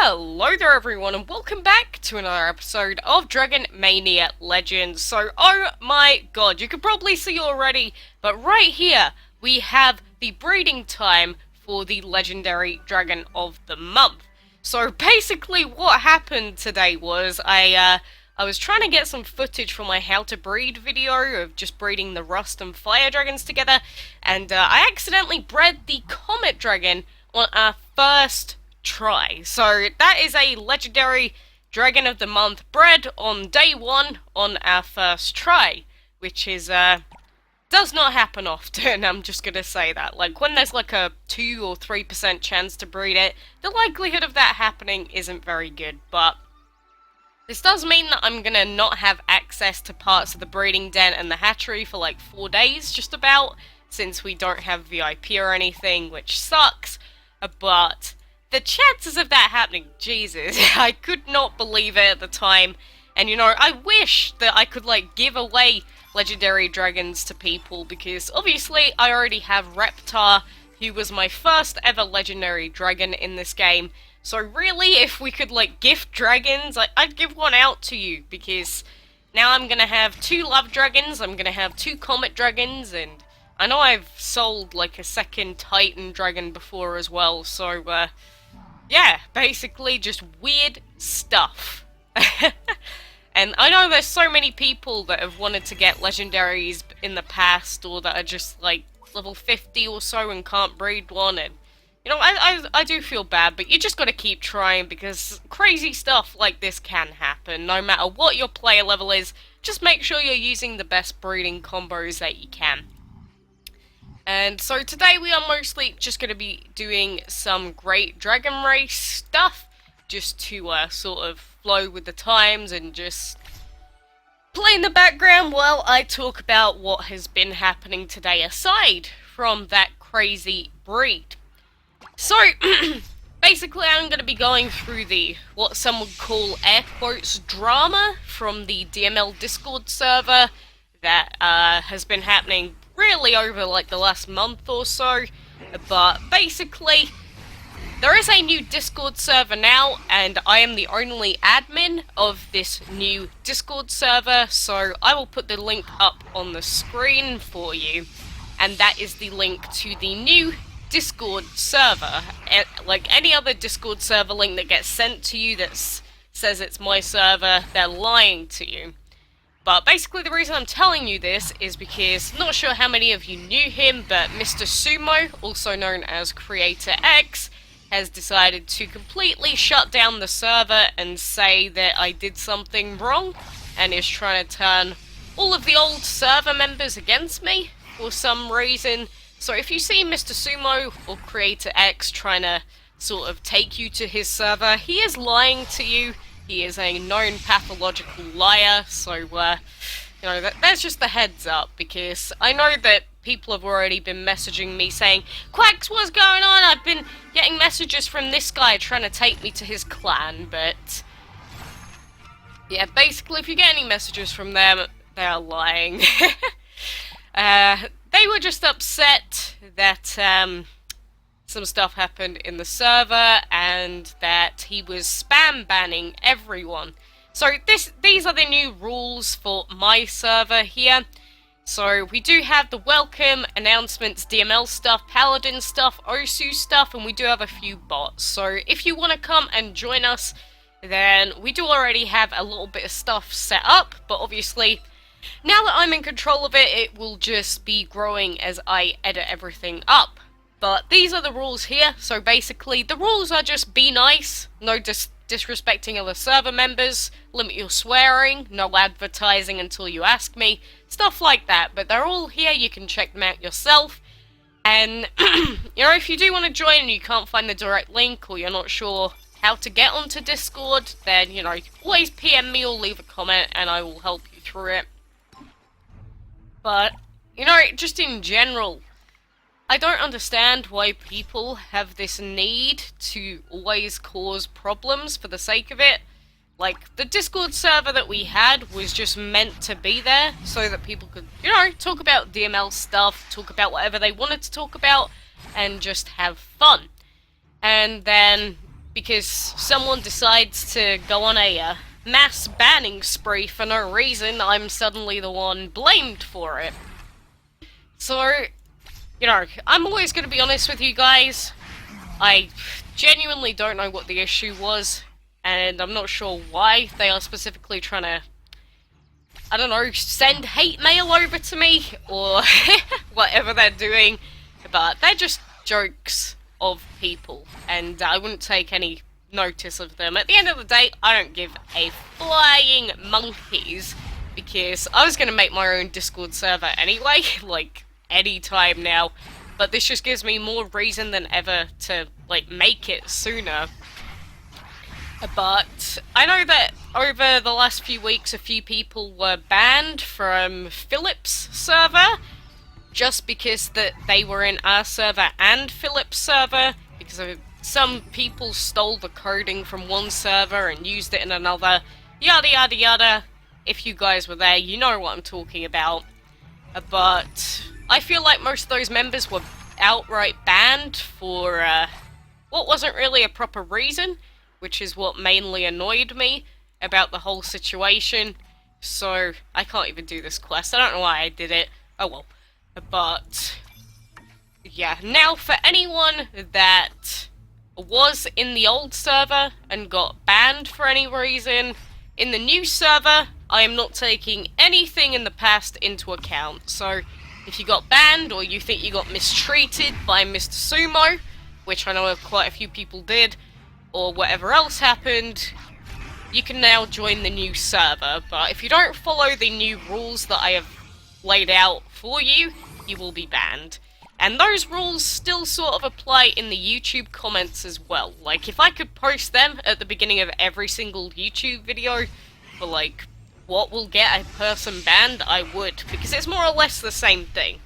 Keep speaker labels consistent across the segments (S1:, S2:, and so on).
S1: Hello there everyone and welcome back to another episode of Dragon Mania Legends. So, oh my god, you can probably see already, but right here we have the breeding time for the legendary dragon of the month. So basically what happened today was I was trying to get some footage for my how to breed video of just breeding the rust and fire dragons together, and I accidentally bred the comet dragon on our first try. So that is a legendary dragon of the month bred on day one on our first try, which is does not happen often. I'm just gonna say that. Like, when there's like a 2 or 3% chance to breed it, the likelihood of that happening isn't very good. But this does mean that I'm gonna not have access to parts of the breeding den and the hatchery for like 4 days just about, since we don't have VIP or anything, which sucks. But the chances of that happening, Jesus, I could not believe it at the time. And you know, I wish that I could like give away legendary dragons to people, because obviously I already have Reptar, who was my first ever legendary dragon in this game. So really, if we could like gift dragons, I'd give one out to you, because now I'm gonna have 2 love dragons, I'm gonna have 2 comet dragons, and I know I've sold like a second Titan dragon before as well, so yeah, basically just weird stuff. And I know there's so many people that have wanted to get legendaries in the past, or that are just like level 50 or so and can't breed one, and you know, I do feel bad, but you just gotta keep trying, because crazy stuff like this can happen, no matter what your player level is. Just make sure you're using the best breeding combos that you can. And so today we are mostly just going to be doing some great dragon race stuff, just to sort of flow with the times and just play in the background while I talk about what has been happening today aside from that crazy breed. So, basically I'm going to be going through the, what some would call air quotes, drama from the DML Discord server that has been happening really over like the last month or so. But basically, there is a new Discord server now, and I am the only admin of this new Discord server, so I will put the link up on the screen for you, and that is the link to the new Discord server. Like any other Discord server link that gets sent to you that says it's my server, they're lying to you. But basically the reason I'm telling you this is because, not sure how many of you knew him, but Mr.Sumo, also known as CreatorX, has decided to completely shut down the server and say that I did something wrong, and is trying to turn all of the old server members against me for some reason. So if you see Mr.Sumo or CreatorX trying to sort of take you to his server, he is lying to you. He is a known pathological liar, so, you know, that's just the heads up, because I know that people have already been messaging me saying, "Quacks, what's going on? I've been getting messages from this guy trying to take me to his clan," but yeah, basically, if you get any messages from them, they are lying. They were just upset that, some stuff happened in the server, and that he was spam banning everyone. So these are the new rules for my server here. So we do have the welcome, announcements, DML stuff, paladin stuff, Osu stuff, and we do have a few bots. So if you want to come and join us, then we do already have a little bit of stuff set up, but obviously now that I'm in control of it, it will just be growing as I edit everything up. But these are the rules here. So basically, the rules are just be nice, no disrespecting other server members, limit your swearing, no advertising until you ask me, stuff like that. But they're all here, you can check them out yourself. And, you know, if you do want to join and you can't find the direct link, or you're not sure how to get onto Discord, then, you know, always PM me or leave a comment and I will help you through it. But, you know, just in general, I don't understand why people have this need to always cause problems for the sake of it. Like, the Discord server that we had was just meant to be there so that people could, you know, talk about DML stuff, talk about whatever they wanted to talk about, and just have fun. And then because someone decides to go on a mass banning spree for no reason, I'm suddenly the one blamed for it. So, you know, I'm always going to be honest with you guys. I genuinely don't know what the issue was, and I'm not sure why they are specifically trying to, I don't know, send hate mail over to me, or whatever they're doing, but they're just jokes of people, and I wouldn't take any notice of them. At the end of the day, I don't give a flying monkeys, because I was going to make my own Discord server anyway, like, any time now, but this just gives me more reason than ever to, like, make it sooner. But I know that over the last few weeks a few people were banned from Philip's server, just because that they were in our server and Philip's server, because some people stole the coding from one server and used it in another, yada yada yada. If you guys were there, you know what I'm talking about. But I feel like most of those members were outright banned for what wasn't really a proper reason, which is what mainly annoyed me about the whole situation. So I can't even do this quest. I don't know why I did it. Oh well. But yeah, now for anyone that was in the old server and got banned for any reason, in the new server, I am not taking anything in the past into account. So if you got banned, or you think you got mistreated by Mr.Sumo, which I know quite a few people did, or whatever else happened, you can now join the new server. But if you don't follow the new rules that I have laid out for you, you will be banned. And those rules still sort of apply in the YouTube comments as well. Like, if I could post them at the beginning of every single YouTube video for, like, what will get a person banned, I would, because it's more or less the same thing.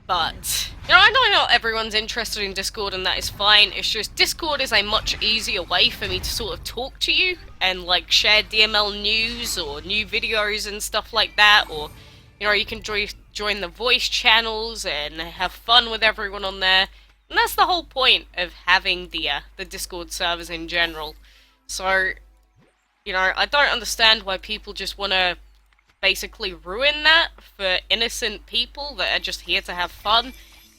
S1: But, you know, I know not everyone's interested in Discord, and that is fine. It's just Discord is a much easier way for me to sort of talk to you and, like, share DML news or new videos and stuff like that, or, you know, you can join the voice channels and have fun with everyone on there. And that's the whole point of having the Discord servers in general. So, you know, I don't understand why people just want to basically ruin that for innocent people that are just here to have fun.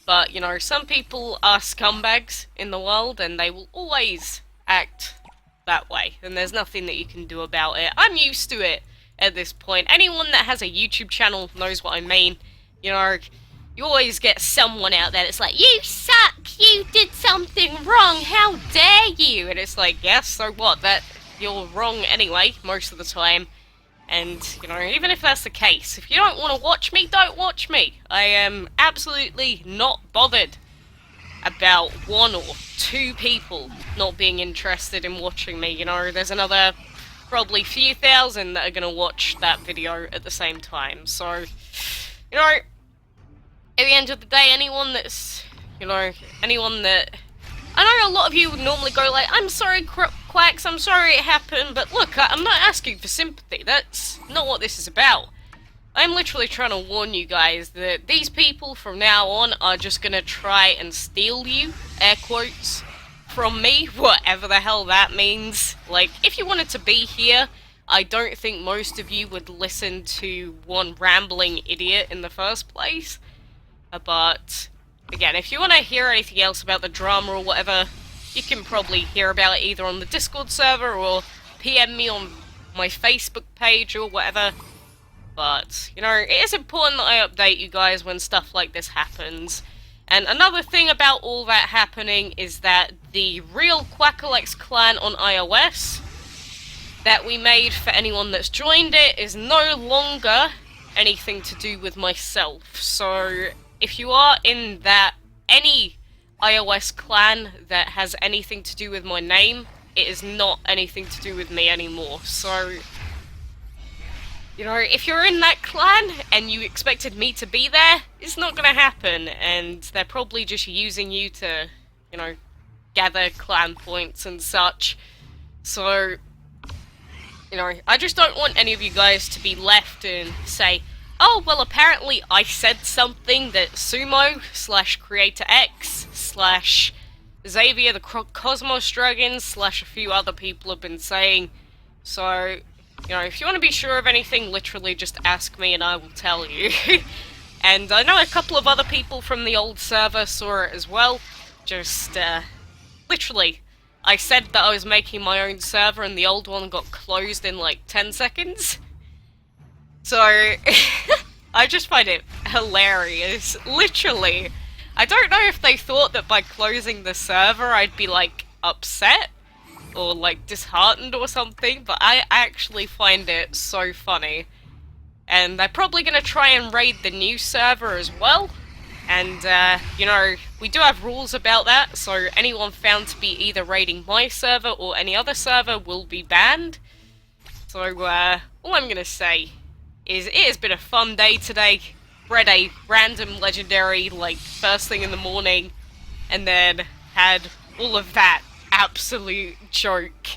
S1: But, you know, some people are scumbags in the world, and they will always act that way. And there's nothing that you can do about it. I'm used to it at this point. Anyone that has a YouTube channel knows what I mean. You know, you always get someone out there that's like, "You suck! You did something wrong! How dare you!" And it's like, yes, so what? That you're wrong anyway, most of the time. And, you know, even if that's the case, if you don't want to watch me, don't watch me. I am absolutely not bothered about one or two people not being interested in watching me. You know, there's another probably few thousand that are going to watch that video at the same time. So, you know, at the end of the day, anyone that's, you know, anyone that... I know a lot of you would normally go like, "I'm sorry, Quacks, I'm sorry it happened," but look, I'm not asking for sympathy. That's not what this is about. I'm literally trying to warn you guys that these people from now on are just gonna try and steal you, air quotes, from me, whatever the hell that means. Like, if you wanted to be here, I don't think most of you would listen to one rambling idiot in the first place. But again, if you want to hear anything else about the drama or whatever, you can probably hear about it either on the Discord server or PM me on my Facebook page or whatever. But, you know, it is important that I update you guys when stuff like this happens. And another thing about all that happening is that the real quackalakes clan on iOS that we made for anyone that's joined it is no longer anything to do with myself. So if you are in that, any iOS clan that has anything to do with my name, it is not anything to do with me anymore. So, you know, if you're in that clan and you expected me to be there, it's not gonna happen, and they're probably just using you to, you know, gather clan points and such. So, you know, I just don't want any of you guys to be left and say, "Oh, well, apparently I said something that Sumo / CreatorX / Xavier the Cosmos Dragon slash a few other people have been saying. So, you know, if you want to be sure of anything, literally just ask me and I will tell you. And I know a couple of other people from the old server saw it as well. Just, literally, I said that I was making my own server and the old one got closed in like 10 seconds. So, I just find it hilarious. Literally. I don't know if they thought that by closing the server I'd be like upset or like disheartened or something, but I actually find it so funny. And they're probably gonna try and raid the new server as well. And, you know, we do have rules about that, so anyone found to be either raiding my server or any other server will be banned. So, all I'm gonna say is it has been a fun day today. Bred a random legendary, like, first thing in the morning, and then had all of that absolute joke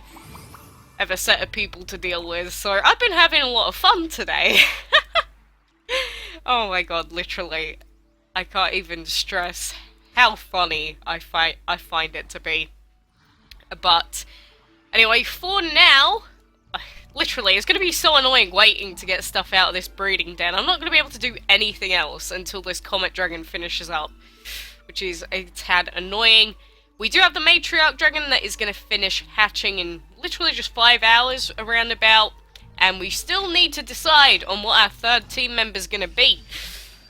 S1: of a set of people to deal with. So, I've been having a lot of fun today. Oh my god, literally. I can't even stress how funny I find it to be. But anyway, for now, literally, it's going to be so annoying waiting to get stuff out of this breeding den. I'm not going to be able to do anything else until this Comet Dragon finishes up, which is a tad annoying. We do have the Matriarch Dragon that is going to finish hatching in literally just 5 hours around about, and we still need to decide on what our third team member is going to be.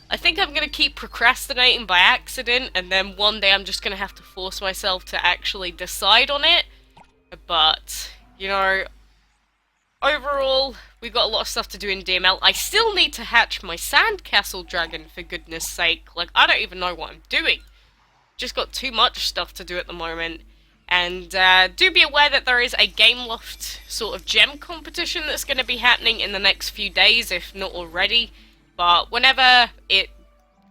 S1: I think I'm going to keep procrastinating by accident, and then one day I'm just going to have to force myself to actually decide on it. But, you know, overall, we've got a lot of stuff to do in DML. I still need to hatch my Sandcastle Dragon, for goodness sake. Like, I don't even know what I'm doing. Just got too much stuff to do at the moment. And do be aware that there is a Gameloft sort of gem competition that's going to be happening in the next few days, if not already. But whenever it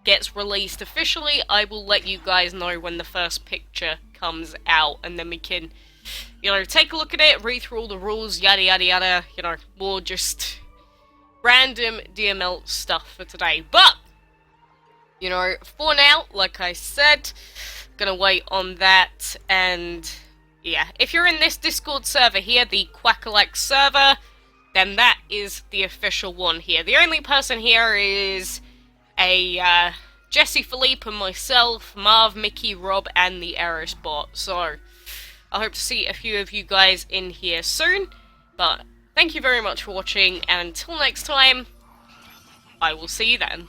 S1: gets released officially, I will let you guys know when the first picture comes out, and then we can, you know, take a look at it, read through all the rules, yada yada yada, you know, more just random DML stuff for today. But, you know, for now, like I said, gonna wait on that, and yeah, if you're in this Discord server here, the Quackalakes server, then that is the official one here. The only person here is a Jesse, Philippe, and myself, Marv, Mickey, Rob, and the Eris bot. So I hope to see a few of you guys in here soon. But thank you very much for watching, and until next time, I will see you then.